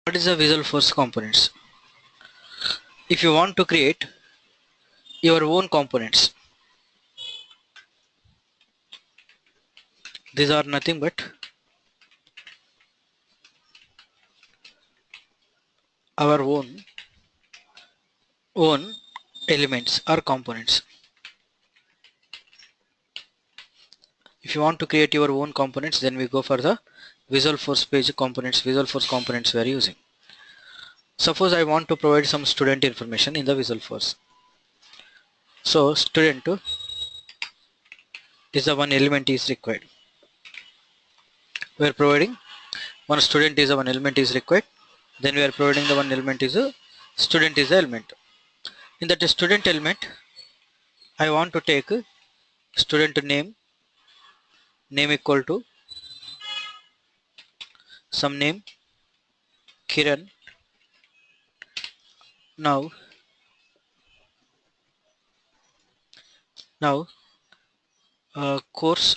What is the Visualforce components? If you want to create your own components, these are nothing but our own elements or components. If you want to create your own components, then we go for the Visualforce page components, Visualforce components we are using. Suppose I want to provide some student information in the Visualforce. So student is the one element is required. We are providing one student is the one element is required. Then we are providing the one element is a student is the element. In that student element, I want to take student name equal to some name Kiran. Now now course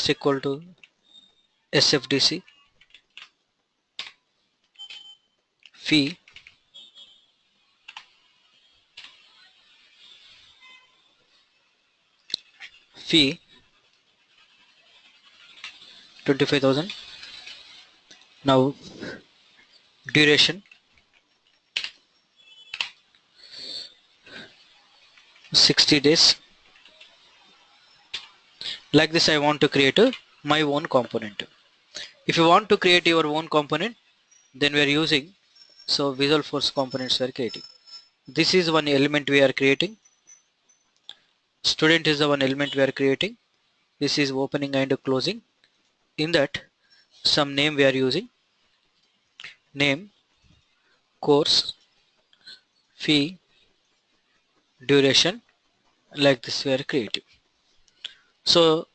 equal to SFDC fee fee 25,000. Now duration 60 days. Like this I want to create my own component. If you want to create your own component, then we are using Visualforce components we are creating. This is one element we are creating. Student is the one element we are creating. This is opening and closing. In that some name we are using, name, course, fee, duration, like this we are creating. So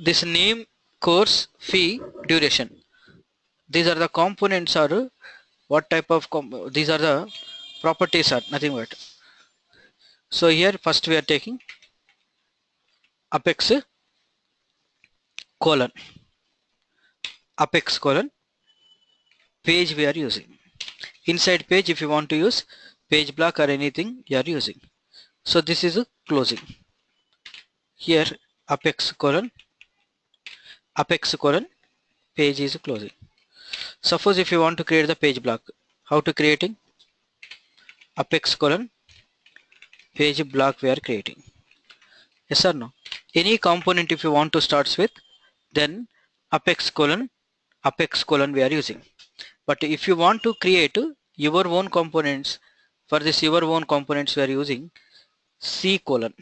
this name, course, fee, duration, these are the components are what type of these are the properties are nothing but. So here first we are taking apex colon page we are using. Inside page, if you want to use page block or anything you are using. So this is a closing. Here apex colon page is closing. Suppose if you want to create the page block, how to creating? Apex colon page block we are creating. Yes or no? Any component if you want to starts with, then apex colon we are using. But if you want to create your own components, for this your own components we are using C colon.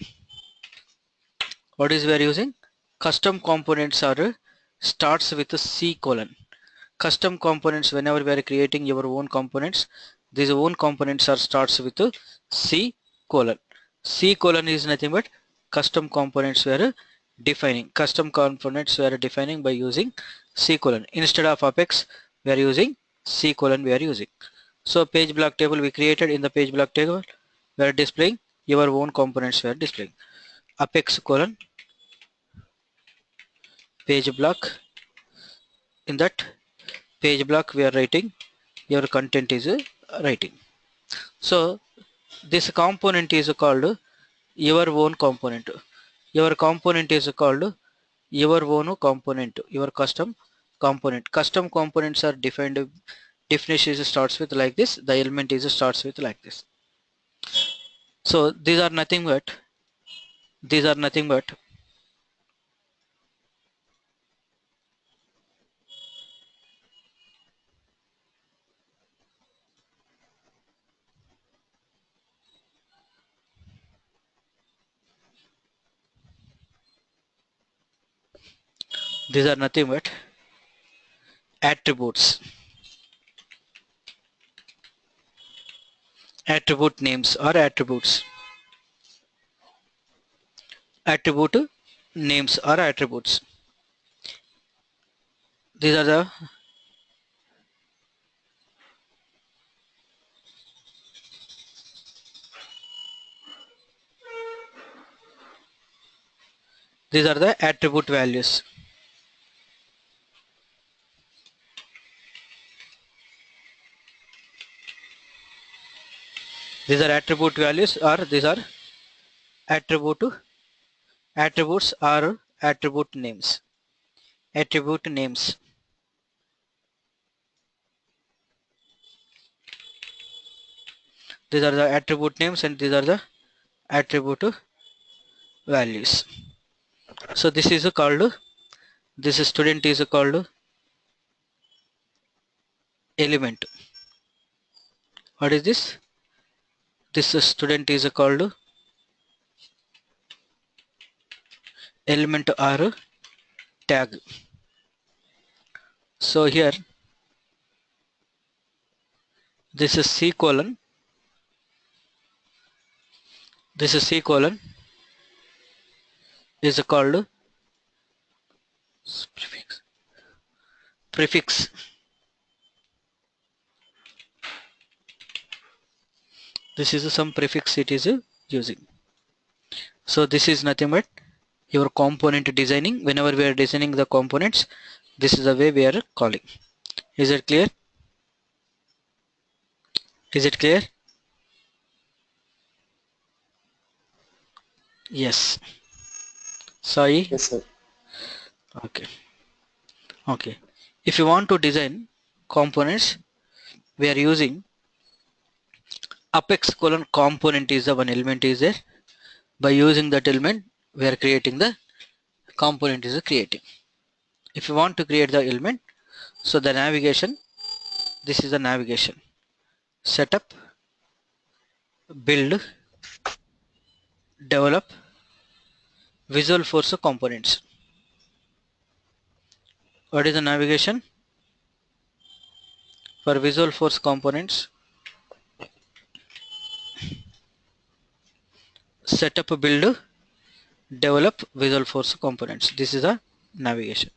What is we are using? Custom components are starts with a C colon. Custom components, whenever we are creating your own components, these own components are starts with a C colon. C colon is nothing but custom components we are defining. Custom components we are defining by using C colon. Instead of apex we are using C colon we are using. So page block table we created. In the page block table we are displaying your own components we are displaying. Apex colon page block. In that page block we are writing your content is writing. So this component is called your own component. Your component is called your own component, your custom component. Custom components are defined. Definition is starts with like this. The element is starts with like this. So these are nothing but these are nothing but these are nothing but attributes. Attribute names or attributes. Attribute names or attributes. These are the attribute values. These are attribute values, or these are attributes or attribute names. Attribute names. These are the attribute names and these are the attribute values. So this is called, this student is called element. What is this? This student is called element or tag. So here this is C colon, this is C colon is called prefix. This is some prefix it is using. So this is nothing but your component designing. Whenever we are designing the components, this is the way we are calling. Is it clear? Is it clear? Yes. Sai? Yes, sir. Okay. Okay. If you want to design components, we are using apex colon component is the one element is there. By using that element, we are creating the component is creating. If you want to create the element, so the navigation, this is the navigation. Setup, build, develop, Visualforce components. What is the navigation? For Visualforce components, setup, build, develop, Visualforce components. This is the navigation.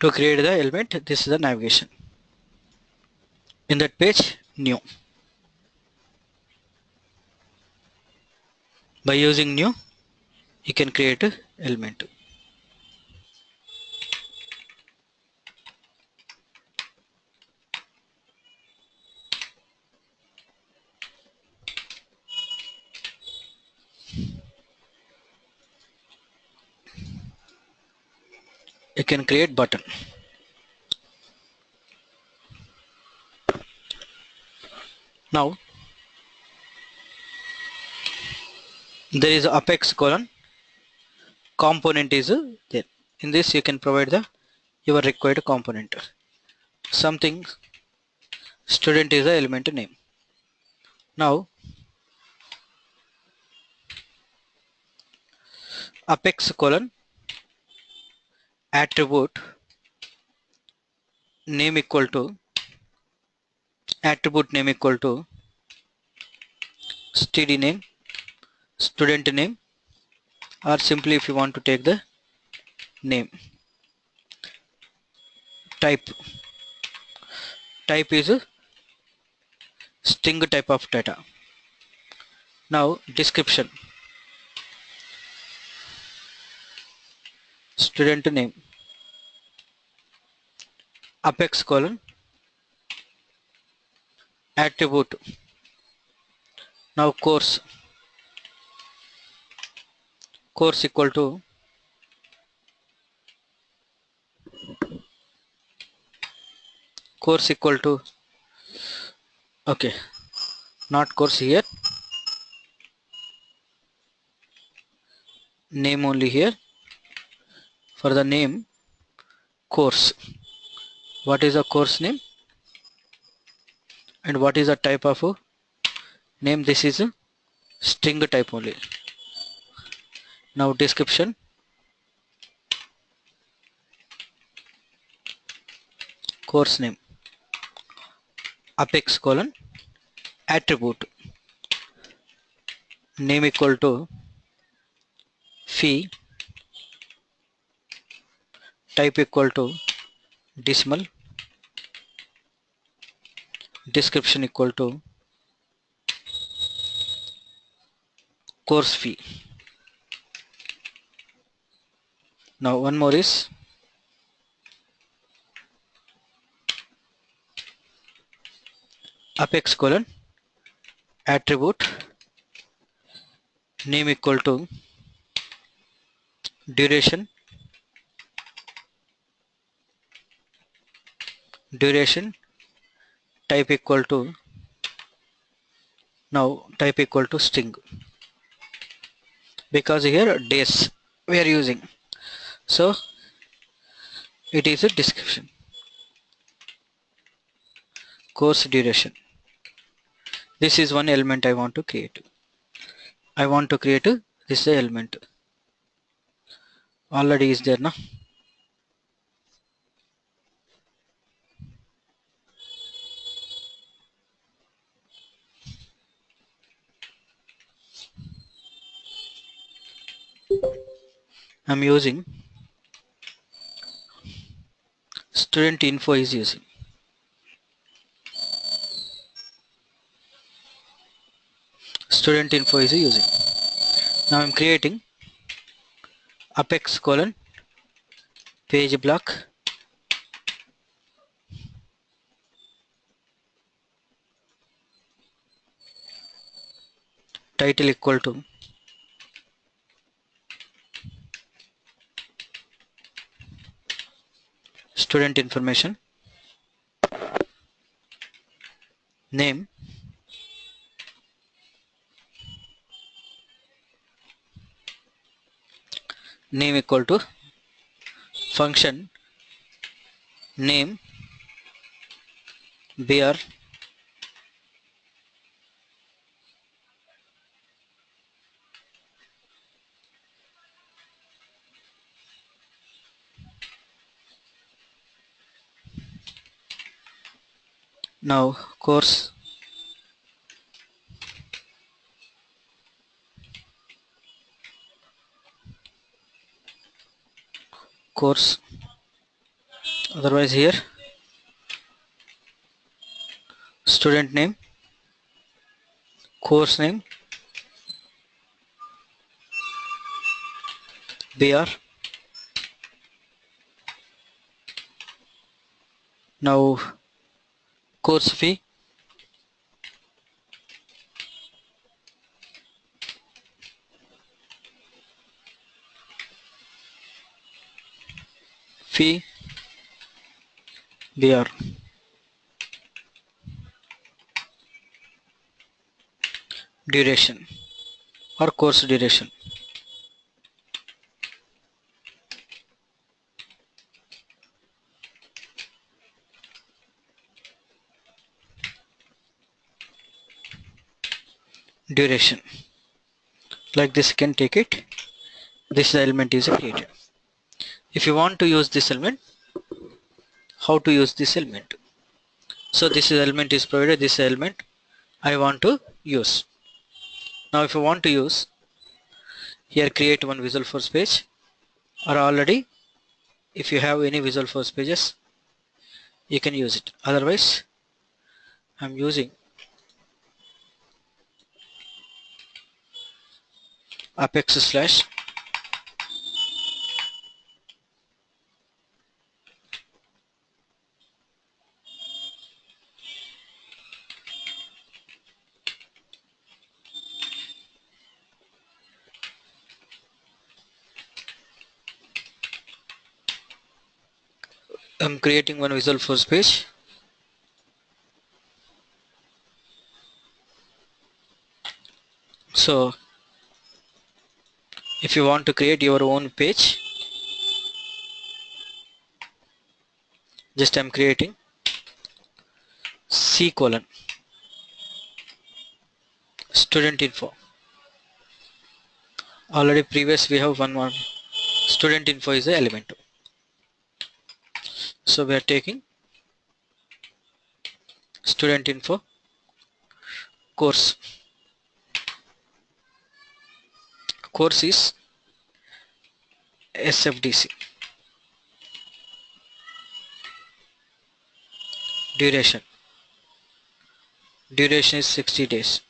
To create the element, this is the navigation. In that page, new. By using new, you can create an element. You can create button. Now, there is apex colon component is there. In this, you can provide the your required component. Something student is the element name. Now, apex colon attribute name equal to attribute name equal to std name, student name, or simply if you want to take the name. Type is a string type of data. Now description, student name, apex colon attribute. Now course equal to okay, not course here, name only here. For the name, course. What is the course name and what is the type of name? This is a string type only. Now description, course name, apex colon, attribute, name equal to fee, type equal to decimal, description equal to course fee. Now one more is apex colon, attribute, name equal to duration, type equal to, now type equal to string, because here days we are using, so it is a description. Course duration, this is one element I want to create. This element already is there now. I'm using student info is using. Student info is using. Now I'm creating apex colon, page block, title equal to student information, name, name equal to function name br, now course, otherwise here student name, course name, br, now course fee, br, duration or course duration. Duration, like this you can take it. This element is created. If you want to use this element, how to use this element? So this element is provided, this element I want to use. Now if you want to use, here create one Visualforce page, or already if you have any Visualforce pages you can use it. Otherwise I'm using apex slash I'm creating one Visualforce page. So If you want to create your own page, just I'm creating C colon student info. Already previous we have one student info is the element. So we are taking student info course. Course is SFDC. Duration. Duration is 60 days.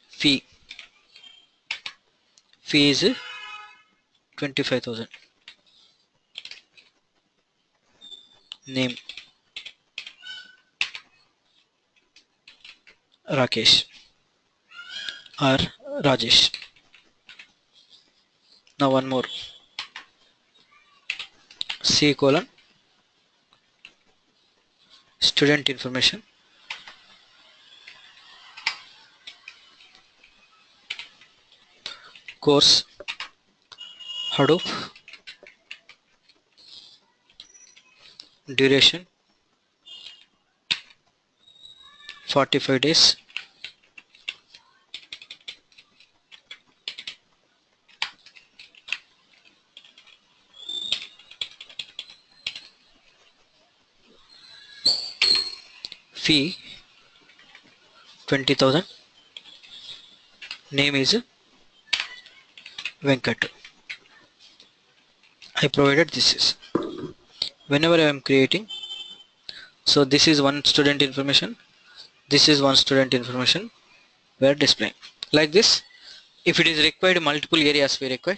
Fee. Fee is 25,000. Name Rakesh or Rajesh. Now one more. C colon student information. Course Hadoop. Duration 45 days. Fee 20,000. Name is Venkat. I provided this is. Whenever I am creating, so this is one student information. This is one student information we are displaying. Like this, if it is required multiple areas we require.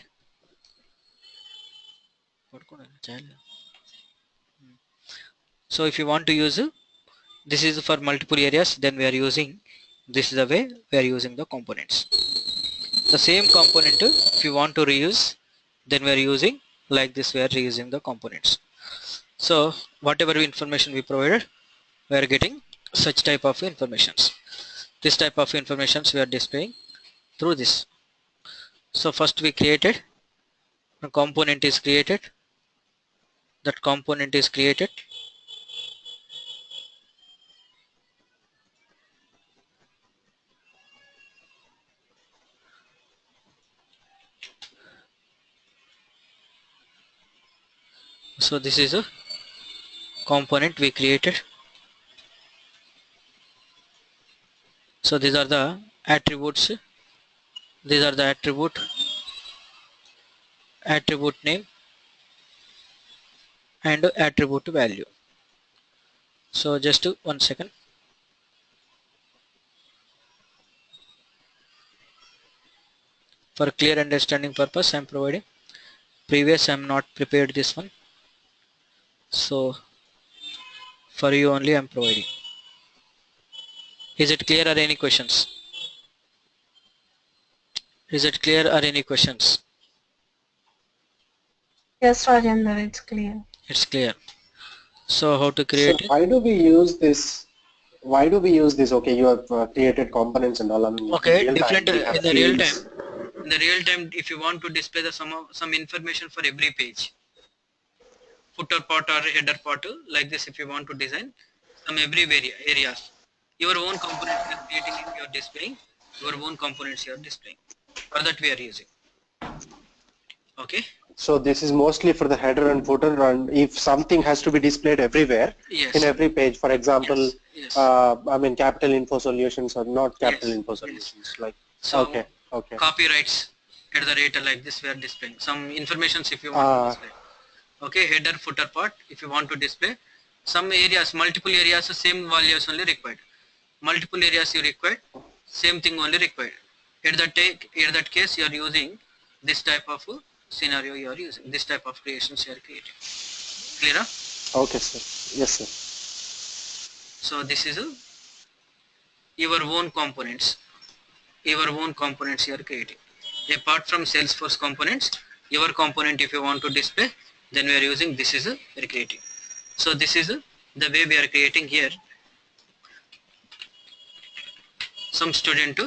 So if you want to use this is for multiple areas, then we are using this is the way we are using the components. The same component if you want to reuse, then we are using like this, we are reusing the components. So whatever information we provided, we are getting such type of informations. This type of informations we are displaying through this. So first we created a component is created. That component is created. So this is a component we created. So these are the attributes. These are the attribute name and attribute value. So just 1 second. For clear understanding purpose, I am providing. Previous I am not prepared this one. So for you only I am providing. Is it clear or any questions? Is it clear or any questions? Yes, Rajendra, it's clear. It's clear. So how to create So it? why do we use this? Why do we use this? Okay, you have created components and all. I mean, in Okay, real time different we have in the real time. fields. In the real time, if you want to display the some information for every page, footer part or header part, like this, if you want to design some every areas, your own components you are creating, you are displaying your own components you are displaying. For that we are using. Okay. So this is mostly for the header and footer, and if something has to be displayed everywhere in Yes. every page, for example, Yes. Yes. I mean, capital info solutions or not capital Yes. info Yes. solutions, like, So okay, okay. copyrights at the rate like this we are displaying some informations if you want to display. Okay, header footer part if you want to display some areas, multiple areas, same values only required. Multiple areas you required, same thing only required. At that case you are using this type of scenario, you are using this type of creations you are creating. Clear? Okay, sir. Yes, sir. So this is your own components. Your own components you are creating. Apart from Salesforce components, your component if you want to display, then we are using this is we are creating. So this is the way we are creating here. some student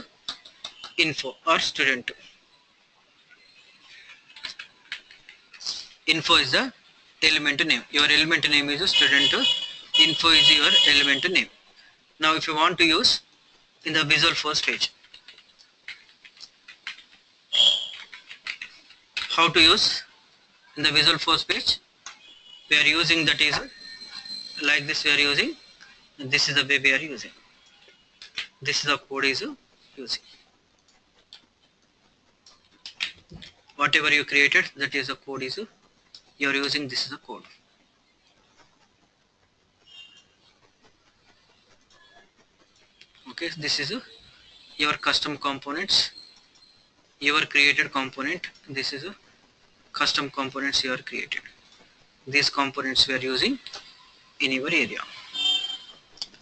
info or student. Info is the element name. Your element name is student. Info is your element name. Now if you want to use in the Visual Force page, how to use in the Visual Force page? We are using that is like this. We are using. This is the way we are using. This is the code is using. Whatever you created, that is the code is you are using. This is the code. Okay, this is your custom components, your created component. This is a custom components you are created. These components we are using in your area.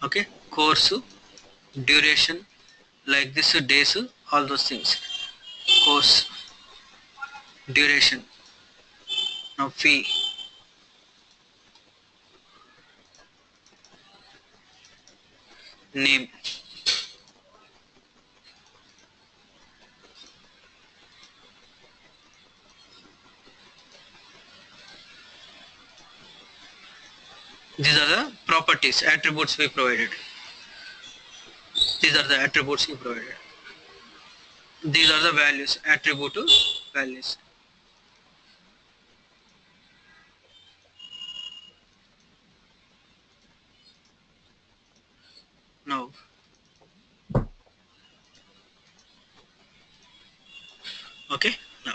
Okay, course, duration, like this days, all those things. Course, duration. Now fee, name. These are the properties, attributes we provided. These are the attributes we provided. These are the values, attribute values. Now, okay, now.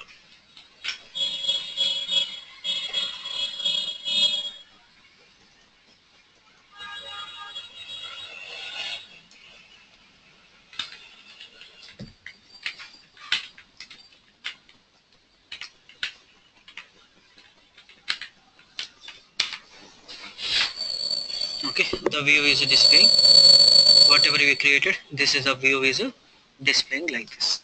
Okay, the view is displaying. Whatever we created, this is the view is displaying like this.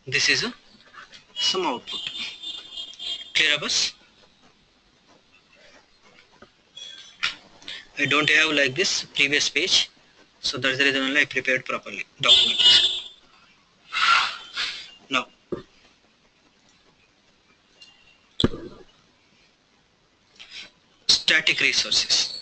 This is some output. Clear, Abbas? I don't have like this previous page, so that's the reason only I prepared properly documentation. Now, static resources.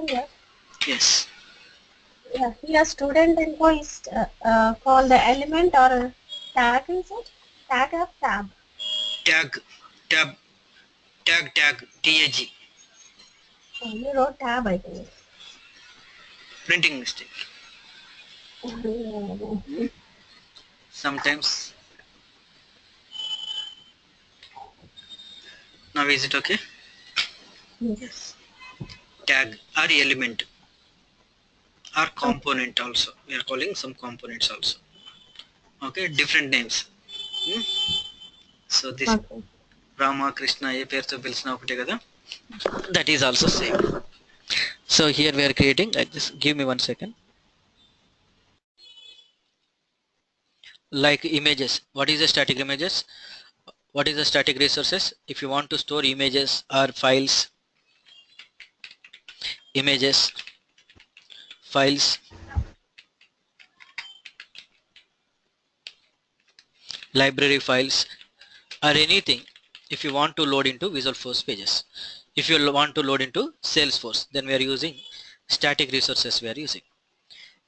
Here, Yes, yeah, here student info is called the element or tag, is it? Tag or tab? tag, tab, tag, tag, tag, Oh, you wrote tab, I think. printing mistake. Sometimes. Now is it okay? Yes. Tag or element or component also. We are calling some components also. Okay, different names. Hmm? So this Okay. Rama, Krishna, ఏ పేరుతో పిలిచిన ఒకటే కదా. That is also same. So here we are creating like this. Give me 1 second. Like images. What is the static images? What is the static resources? If you want to store images or files, images, files, library files, or anything, if you want to load into Visual Force pages. If you want to load into Salesforce, then we are using static resources we are using.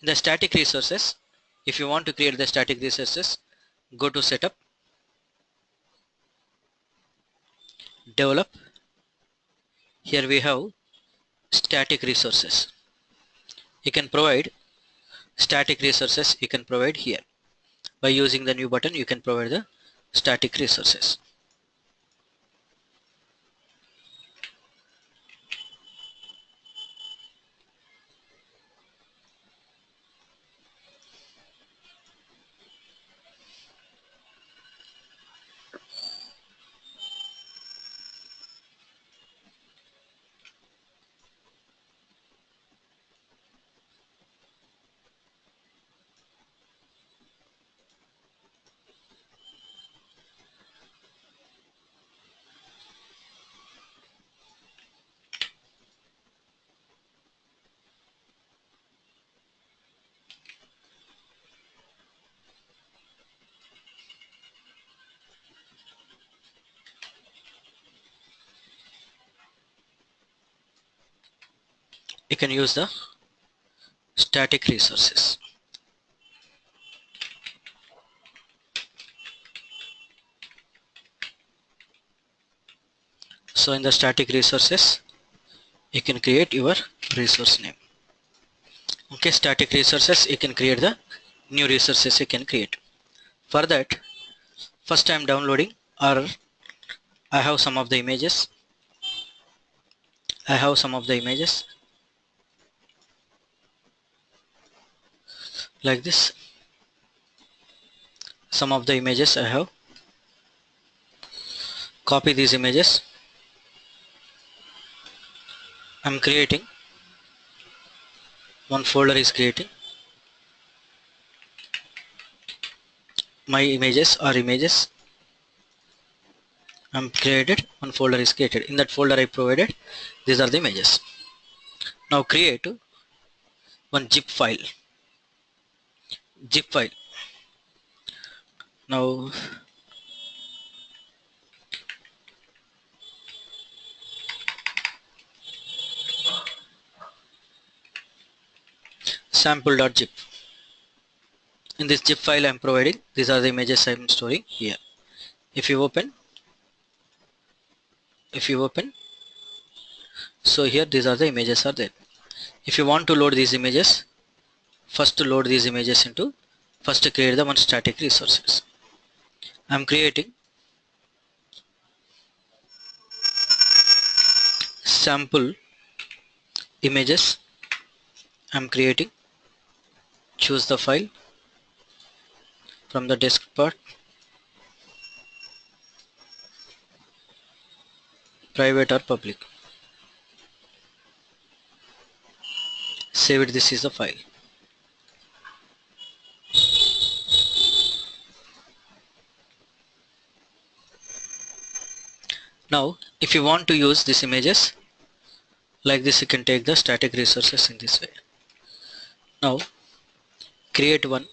In the static resources, if you want to create the static resources, go to setup, develop. Here we have static resources. You can provide static resources, you can provide here. By using the new button, you can provide the static resources. can use the static resources. So in the static resources, you can create your resource name. Okay, static resources, you can create the new resources you can create. For that, first I am downloading, or I have some of the images. Like this. Some of the images I have. Copy these images. I'm creating one folder is creating. My images are images. I'm created, one folder is created. In that folder I provided, these are the images. Now create one zip file. Now sample.zip. In this zip file I am providing, these are the images I am storing here. If you open, so here these are the images are there. If you want to load these images, first to load these images into, first to create the one static resources. I am creating sample images. I am creating, choose the file from the disk part, private or public. Save it, this is the file. Now if you want to use these images like this, you can take the static resources in this way. Now create one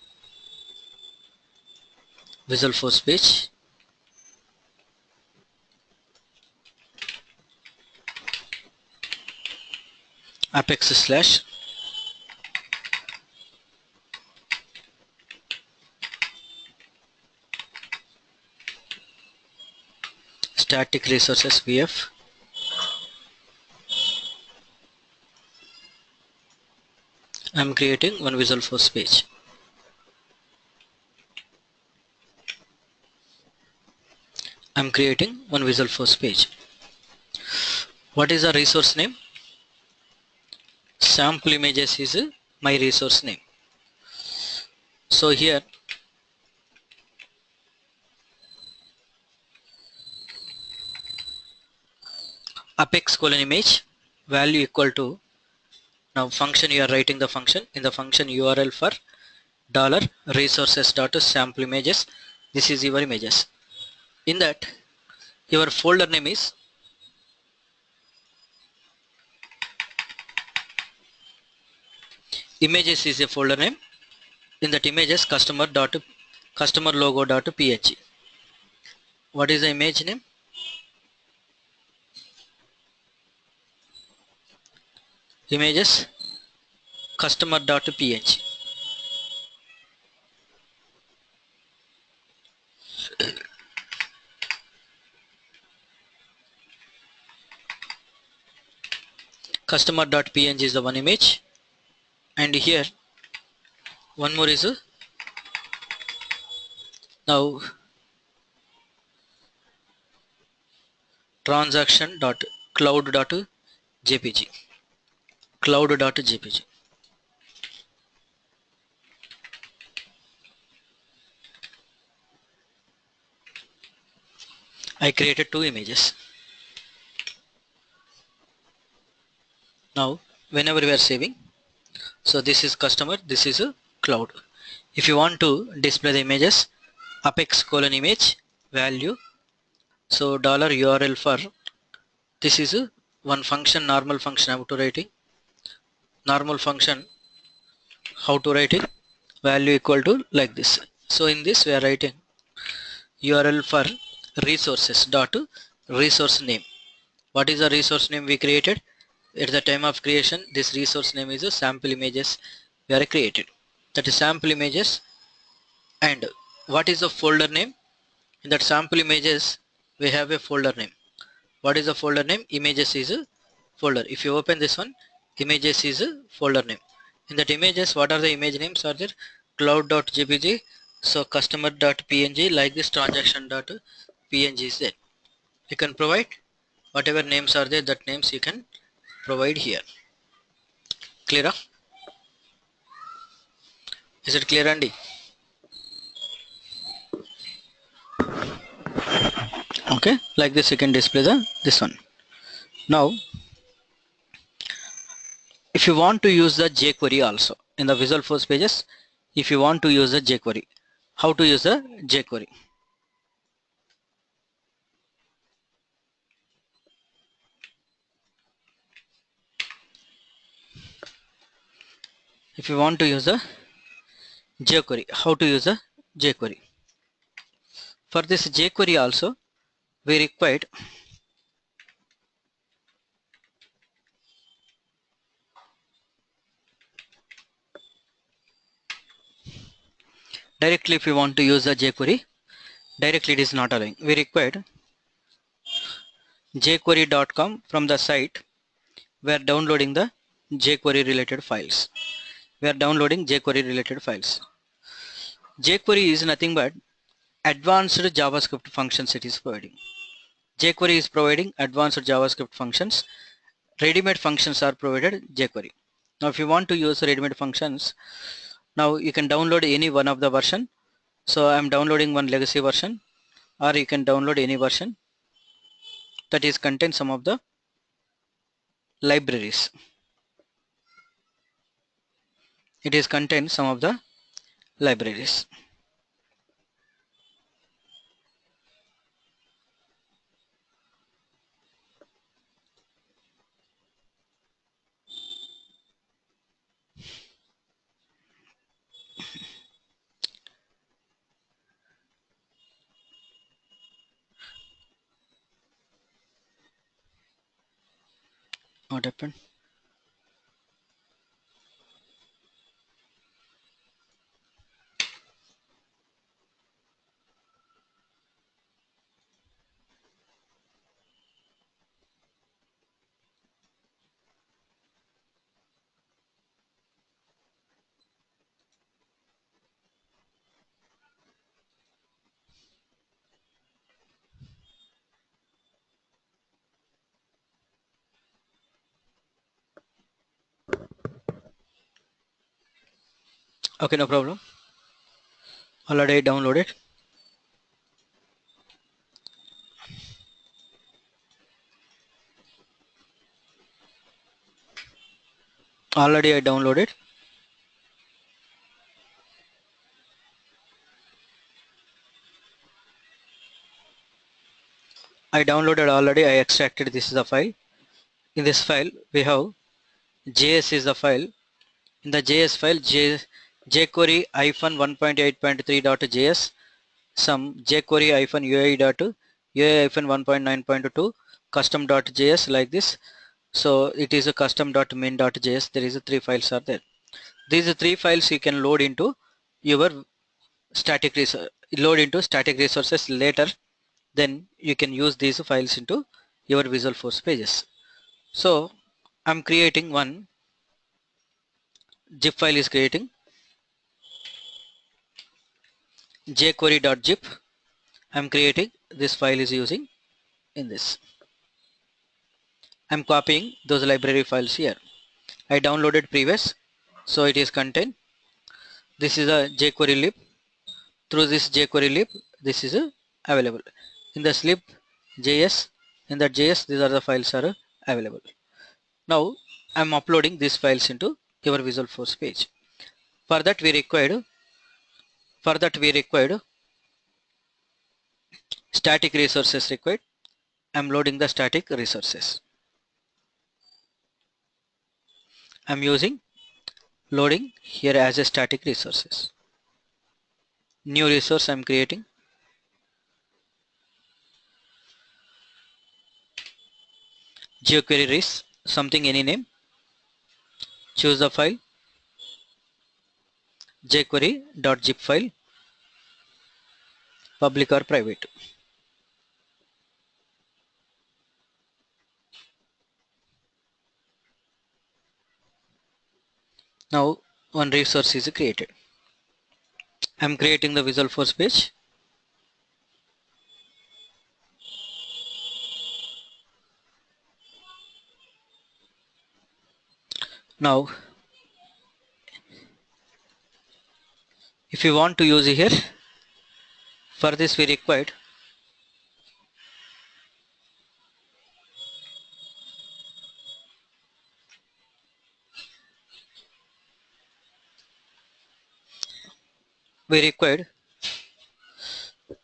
Visualforce page. Apex/ static resources VF. I am creating one Visualforce page. What is the resource name? Sample images is my resource name. So here Apex:image value equal to, now function you are writing the function, in the function URL for $resources.sample images. This is your images. In that your folder name is images is a folder name. In that images customer logo.png. What is the image name? Images customer.png. Customer.png is the one image, and here one more is now transaction.cloud.jpg. I created two images. Now whenever we are saving, so this is customer, this is a cloud. If you want to display the images, Apex:image value, so $URL for, this is one function, normal function how to writing, value equal to like this. So in this we are writing URL for resources dot resource name. What is the resource name we created? At the time of creation, this resource name is a sample images we are created. That is sample images. And what is the folder name? In that sample images, we have a folder name. What is the folder name? Images is a folder. If you open this one, images is a folder name. In that images, what are the image names are there? Cloud.jpg, so customer.png, like this transaction.png is there. You can provide whatever names are there, that names you can provide here. Clear? Is it clear, Andy? Okay, like this you can display this one. Now if you want to use the jQuery also in the Visualforce pages, if you want to use the jQuery, how to use the jQuery? If you want to use the jQuery, how to use the jQuery? For this jQuery also, we required directly. If you want to use the jQuery directly, it is not allowing. We required jQuery.com. From the site we are downloading the jQuery related files. We are downloading jQuery related files. jQuery is nothing but advanced JavaScript functions it is providing. jQuery is providing advanced JavaScript functions. Ready-made functions are provided jQuery. Now if you want to use ready-made functions, now you can download any one of the version. So I am downloading one legacy version, or you can download any version that is contain some of the libraries. It is contain some of the libraries. What happened? Okay, no problem. Already I downloaded. Already I downloaded. I downloaded already. I extracted. This is the file. In this file we have JS is the file. In the JS file, jQuery -1.8.3.js, some jQuery -UI dot UI -1.9.2 custom.js, like this. So it is a custom.min.js. There is a 3 files are there. These 3 files you can load into your static resources later. Then you can use these files into your Visualforce pages. So I'm creating one zip file is creating jQuery.zip. I'm creating this file is using in this. I'm copying those library files here. I downloaded previous, so it is contained. This is a jQuery lib. Through this jQuery lib, this is available. In the lib JS, in that JS, these are the files are available. Now I'm uploading these files into your Visualforce page. For that we required static resources required. I'm loading the static resources. I'm using loading here as a static resources. New resource I'm creating. jQuery res. something, any name, choose the file, jQuery.zip file, public or private. Now one resource is created. I'm creating the Visualforce page. Now if you want to use here, for this we required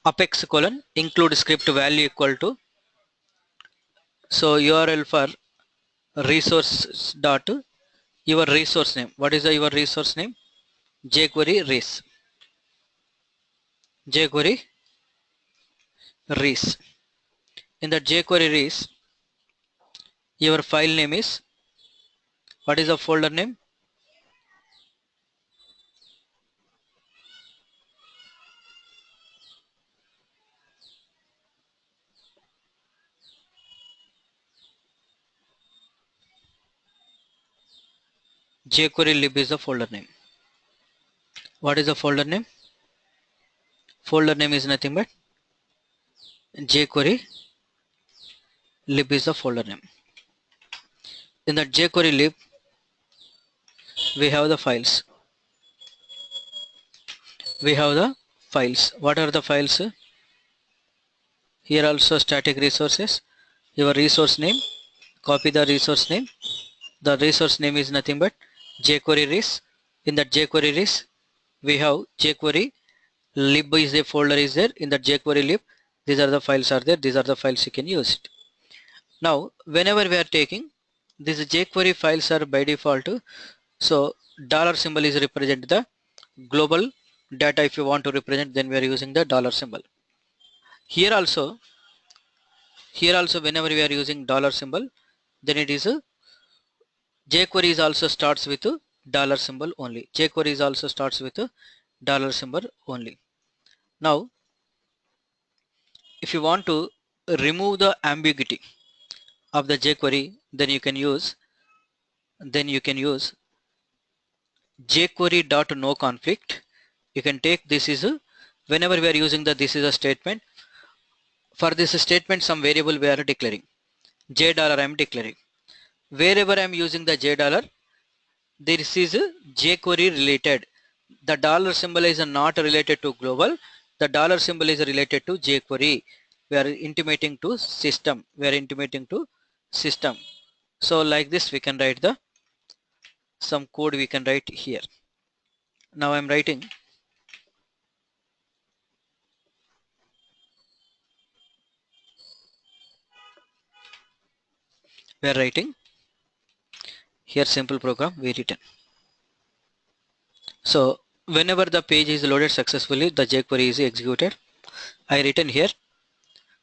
apex colon include script value equal to, so URL for resource dot your resource name. What is the your resource name? jQuery res. In the jQuery res, your file name is, what is the folder name? jQuery lib is the folder name. What is the folder name? Folder name is nothing but jQuery lib is the folder name. In the jQuery lib, we have the files. What are the files? Here also static resources. Your resource name. Copy the resource name. The resource name is nothing but jQuery res. In that jQuery res, we have jQuery lib is a folder is there. In the jQuery lib, these are the files are there. These are the files you can use it. Now, whenever we are taking these jQuery files are by default, so dollar symbol is represent the global data. If you want to represent, then we are using the dollar symbol. Here also whenever we are using dollar symbol, then it is a jQuery is also starts with a dollar symbol only. jQuery is also starts with a dollar symbol only. Now, if you want to remove the ambiguity of the jQuery, then you can use jQuery dot no conflict. You can take this is a, whenever we are using the this is a statement. For this statement, some variable we are declaring. J dollar I am declaring. Wherever I am using the J dollar, this is jQuery related. The dollar symbol is not related to global. The dollar symbol is related to jQuery. We are intimating to system. So like this we can write the some code we can write here. Now I'm writing. We are writing here simple program we written. So whenever the page is loaded successfully, the jQuery is executed. I written here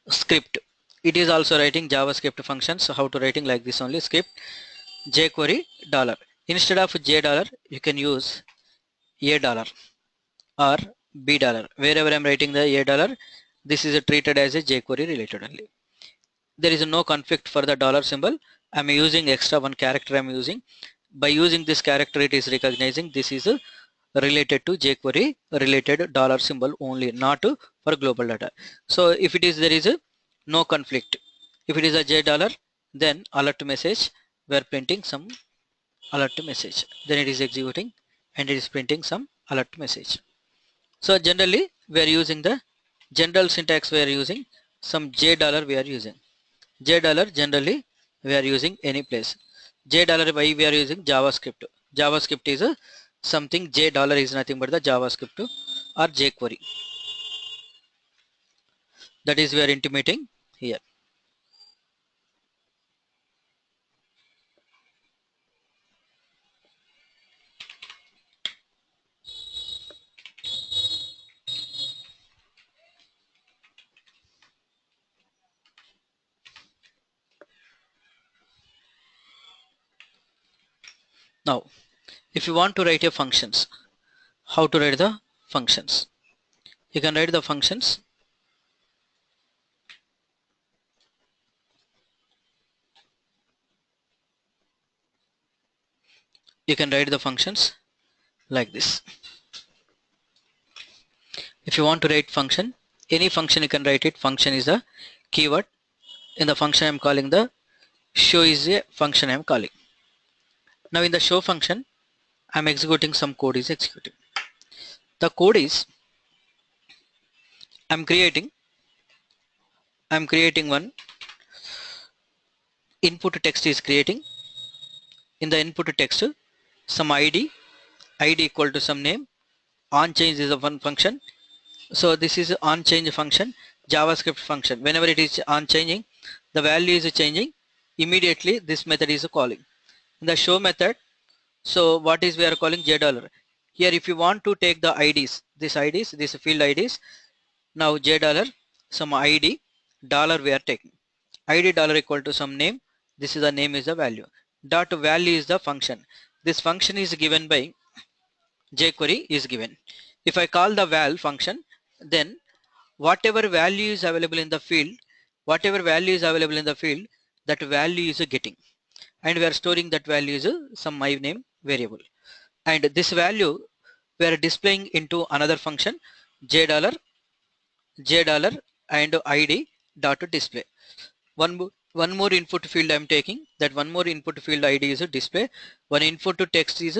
script. It is also writing JavaScript functions. So how to writing like this only script jQuery dollar. Instead of J dollar, you can use A dollar or B dollar. Wherever I'm writing the A dollar, this is treated as a jQuery related only. There is no conflict for the dollar symbol. I'm using extra one character I'm using. By using this character, it is recognizing this is related to jQuery related dollar symbol only, not for global data. So if it is there is a no conflict. If it is a J dollar, then alert message we are printing some alert message. Then it is executing and it is printing some alert message. So generally we are using the general syntax we are using some J dollar we are using. J dollar generally we are using any place. J dollar why we are using JavaScript. JavaScript is a something. J dollar is nothing but the JavaScript or jQuery. That is we are intimating here. Now, if you want to write a functions, how to write the functions? You can write the functions. You can write the functions like this. If you want to write function, any function you can write it. Function is the keyword. In the function I am calling the show is a function I am calling. Now in the show function, I am executing some code is executing. The code is I'm creating one input text is creating. In the input text, some ID equal to some name. On change is a one function. So this is on change function, JavaScript function. Whenever it is on changing, the value is changing. Immediately this method is calling. In the show method, so what is we are calling J dollar. Here if you want to take the IDs, this field IDs, now J dollar, some ID dollar we are taking. ID dollar equal to some name. This is the name is the value. Dot value is the function. This function is given by jQuery is given. If I call the val function, then whatever value is available in the field, that value is getting, and we are storing that value is some my name variable, and this value we are displaying into another function j dollar and ID dot display. One more input field I am taking. That one more input field ID is a display. One input to text is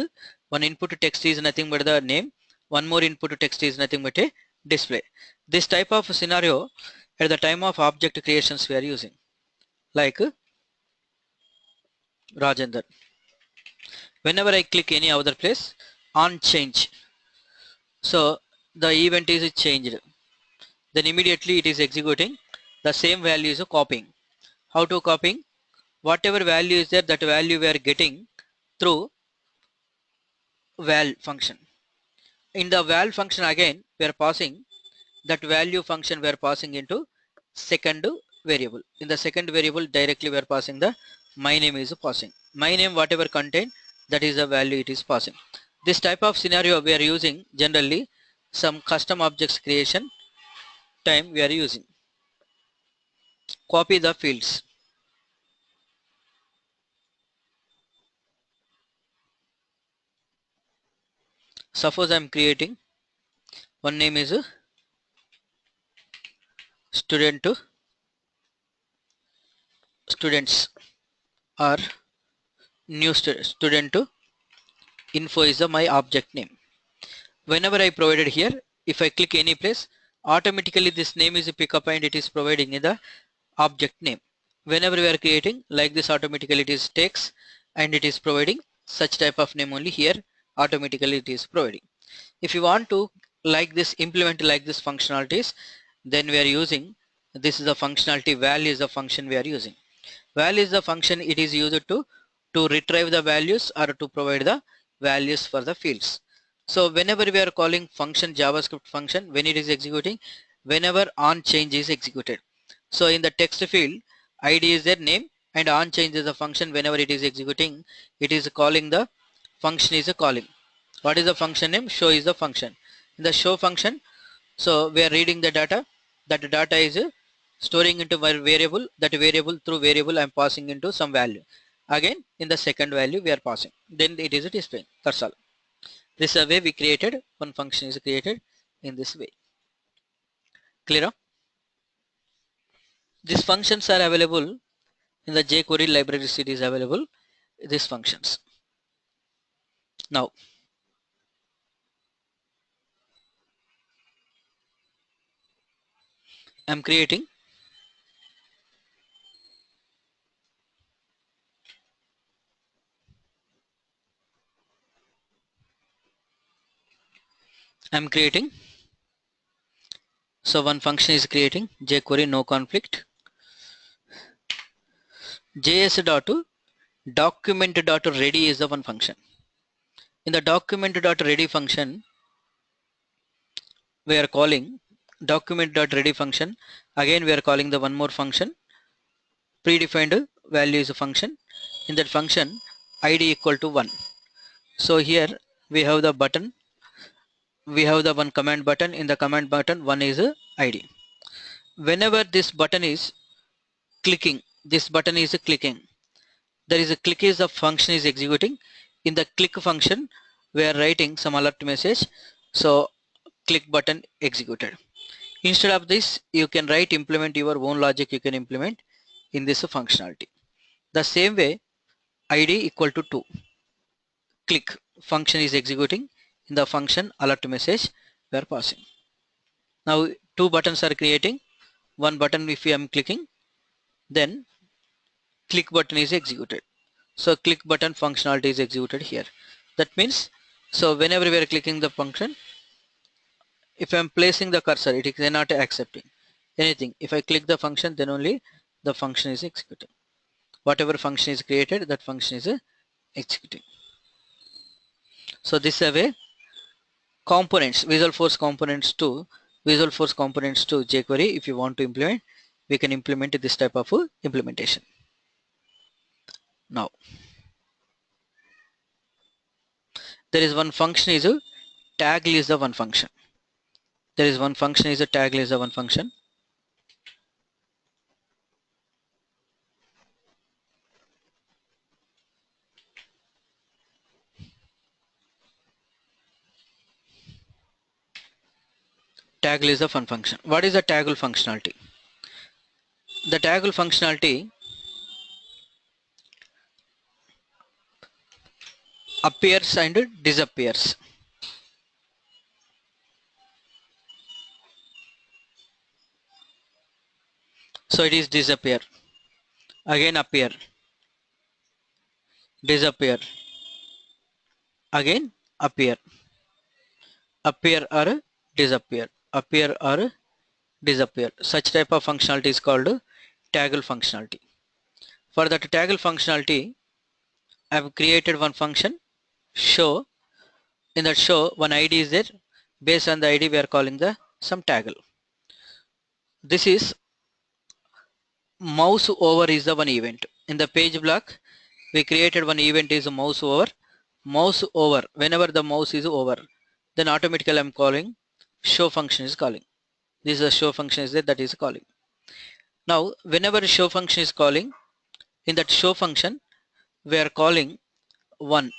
nothing but the name. One more input to text is nothing but a display. This type of scenario at the time of object creations we are using, like Rajendra. Whenever I click any other place, on change, so the event is changed, then immediately it is executing. The same value is copying. How to copying? Whatever value is there, that value we are getting through val function. In the val function again we are passing that value function, we are passing into second variable. In the second variable directly we are passing the my name is passing. My name whatever contain, that is the value it is passing. This type of scenario we are using generally some custom objects creation time we are using. Copy the fields. Suppose I am creating one name is students or new student info is my object name. Whenever I provided here, if I click any place, automatically this name is pick up and it is providing in the object name. Whenever we are creating like this, automatically it is takes and it is providing such type of name only here, automatically it is providing. If you want to like this implement like this functionalities, then we are using, this is the functionality, val is the function we are using. Val is the function it is used to retrieve the values or to provide the values for the fields. So whenever we are calling function JavaScript function, when it is executing, whenever on change is executed. So in the text field, ID is their name and on change is the function. Whenever it is executing, it is calling the function is a calling. What is the function name? Show is the function. In the show function, so we are reading the data. That data is storing into my variable. That variable through variable I am passing into some value. Again in the second value we are passing. Then it is a display. That's all. This is a way we created one function is created in this way. Clear? These functions are available in the jQuery library series is available. These functions. Now I'm creating so one function is creating jQuery no conflict js.document.ready is the one function. In the document.ready function we are calling document.ready function. Again we are calling the one more function predefined value is a function. In that function ID equal to 1. So here we have the button, we have the one command button. In the command button, one is a ID. Whenever this button is clicking, this button is clicking, there is a click is the function is executing. In the click function we are writing some alert message, so click button executed. Instead of this, you can write implement your own logic, you can implement in this functionality. The same way, id equal to 2, click function is executing, in the function alert message we are passing. Now two buttons are creating, one button if I am clicking, then click button is executed. So click button functionality is executed here. That means, so whenever we are clicking the function, if I am placing the cursor, it is not accepting anything. If I click the function, then only the function is executing. Whatever function is created, that function is executing. So this is a way components, Visualforce components to jQuery. If you want to implement, we can implement this type of implementation. Now there is one function is a tag is the one function. There is one function is a tag is the one function. Taggle is the fun function. What is the taggle functionality? The taggle functionality appears and disappears. So it is disappear, again appear, disappear, again appear, appear or disappear, appear or disappear. Such type of functionality is called taggle functionality. For that taggle functionality, I have created one function show. In that show, one ID is there. Based on the ID, we are calling the some taggle. This is mouse over is the one event. In the page block, we created one event is mouse over. Mouse over, whenever the mouse is over, then automatically I'm calling show function is calling. This is a show function is there, that is calling. Now whenever show function is calling, in that show function we are calling one.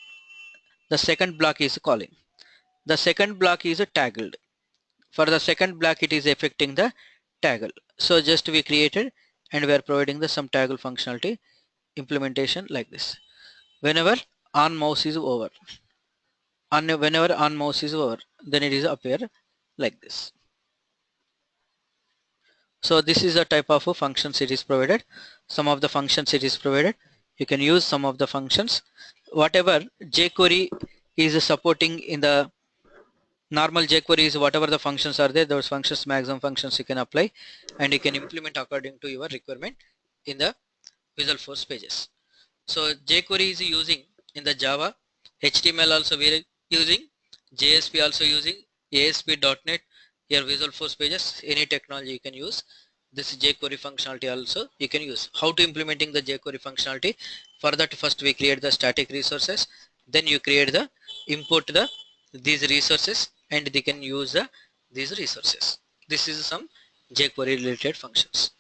The second block is calling. The second block is taggled. For the second block it is affecting the taggle. So just we created and we are providing the some taggle functionality implementation like this. Whenever on mouse is over, whenever on mouse is over, then it is appear like this. So this is a type of a functions it is provided. Some of the functions it is provided. You can use some of the functions. Whatever jQuery is supporting in the normal jQuery is whatever the functions are there, those functions, maximum functions you can apply and you can implement according to your requirement in the Visualforce pages. So jQuery is using in the Java, HTML also we are using, JSP also using, ASP.NET, your Visualforce pages, any technology you can use. This jQuery functionality also you can use. How to implementing the jQuery functionality? For that, first we create the static resources, then you create the import these resources and they can use these resources. This is some jQuery related functions.